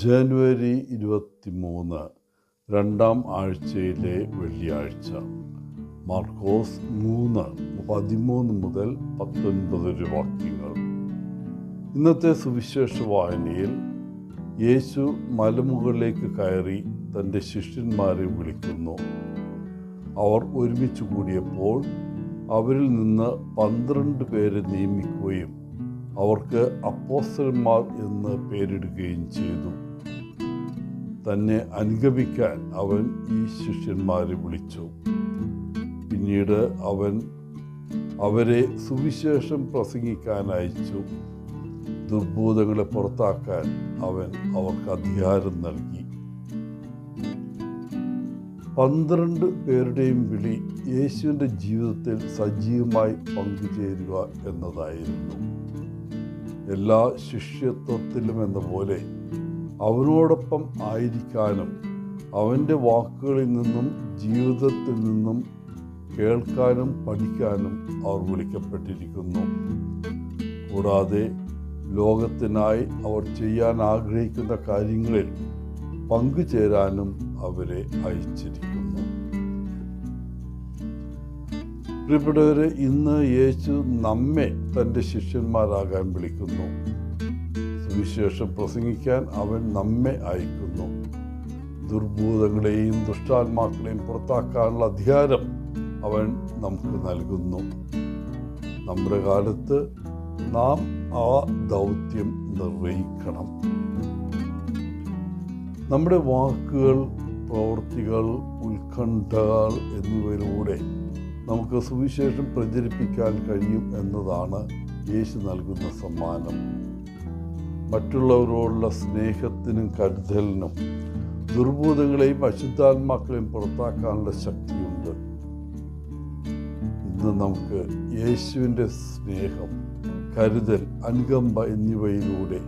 ജനുവരി 23 രണ്ടാം ആഴ്ചയിലെ വെള്ളിയാഴ്ച. മാർക്കോസ് 3:13 മുതൽ 19 വാക്യങ്ങൾ. ഇന്നത്തെ സുവിശേഷ വായനയിൽ യേശു മലമുകളിലേക്ക് കയറി തൻ്റെ ശിഷ്യന്മാരെ വിളിക്കുന്നു. അവർ ഒരുമിച്ച് കൂടിയപ്പോൾ അവരിൽ നിന്ന് 12 പേരെ നിയമിക്കുകയും അവർക്ക് അപ്പോസ്തലന്മാർ എന്ന് പേരിടുകയും ചെയ്തു. തന്നെ അനുഗമിക്കാൻ അവൻ ഈ ശിഷ്യന്മാരെ വിളിച്ചു. പിന്നീട് അവൻ അവരെ സുവിശേഷം പ്രസംഗിക്കാൻ അയച്ചു. ദുർഭൂതങ്ങളെ പുറത്താക്കാൻ അവൻ അവർക്ക് അധികാരം നൽകി. 12 പേരുടെയും വിളി യേശുവിൻ്റെ ജീവിതത്തിൽ സജീവമായി പങ്കുചേരുക എന്നതായിരുന്നു. എല്ലാ ശിഷ്യത്വത്തിലും എന്ന പോലെ അവനോടൊപ്പം ആയിരിക്കാനും അവൻ്റെ വാക്കുകളിൽ നിന്നും ജീവിതത്തിൽ നിന്നും കേൾക്കാനും പഠിക്കാനും അവർ വിളിക്കപ്പെട്ടിരിക്കുന്നു. കൂടാതെ ലോകത്തിനായി അവർ ചെയ്യാൻ ആഗ്രഹിക്കുന്ന കാര്യങ്ങളിൽ പങ്കുചേരാനും അവരെ അയച്ചിരിക്കുന്നു. പ്രിയപ്പെട്ടവരെ, ഇന്ന് യേശു നമ്മെ തൻ്റെ ശിഷ്യന്മാരാകാൻ വിളിക്കുന്നു. സുവിശേഷം പ്രസംഗിക്കാൻ അവൻ നമ്മെ അയക്കുന്നു. ദുർഭൂതങ്ങളെയും ദുഷ്ടാത്മാക്കളെയും പുറത്താക്കാനുള്ള അധികാരം അവൻ നമുക്ക് നൽകുന്നു. നമ്മുടെ കാലത്ത് നാം ആ ദൗത്യം നിർവഹിക്കണം. നമ്മുടെ വാക്കുകൾ, പ്രവൃത്തികൾ, ഉത്കണ്ഠകൾ എന്നിവയിലൂടെ നമുക്ക് സുവിശേഷം പ്രചരിപ്പിക്കാൻ കഴിയും എന്നതാണ് യേശു നൽകുന്ന സമ്മാനം. മറ്റുള്ളവരോടുള്ള സ്നേഹത്തിനും കരുതലിനും ദുർഭൂതങ്ങളെയും അശുദ്ധാത്മാക്കളെയും പുറത്താക്കാനുള്ള ശക്തിയുണ്ട്. ഇന്ന് നമുക്ക് യേശുവിൻ്റെ സ്നേഹം, കരുതൽ, അനുകമ്പ എന്നിവയിലൂടെ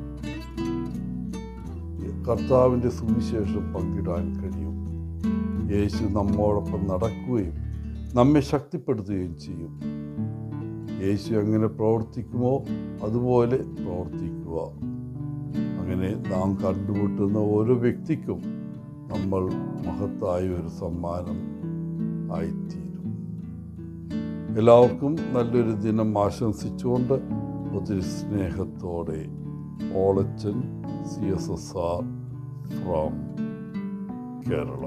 കർത്താവിൻ്റെ സുവിശേഷം പങ്കിടാൻ കഴിയും. യേശു നമ്മോടൊപ്പം നടക്കുകയും നമ്മെ ശക്തിപ്പെടുത്തുകയും ചെയ്യും. യേശു എങ്ങനെ പ്രവർത്തിക്കുമോ അതുപോലെ പ്രവർത്തിക്കുക. അങ്ങനെ നാം കണ്ടുമുട്ടുന്ന ഓരോ വ്യക്തിക്കും നമ്മൾ മഹത്തായ ഒരു സമ്മാനം ആയിത്തീരും. എല്ലാവർക്കും നല്ലൊരു ദിനം ആശംസിച്ചുകൊണ്ട് ഒത്തിരി സ്നേഹത്തോടെ ഓളച്ചൻ CSSR ഫ്രോം കേരള.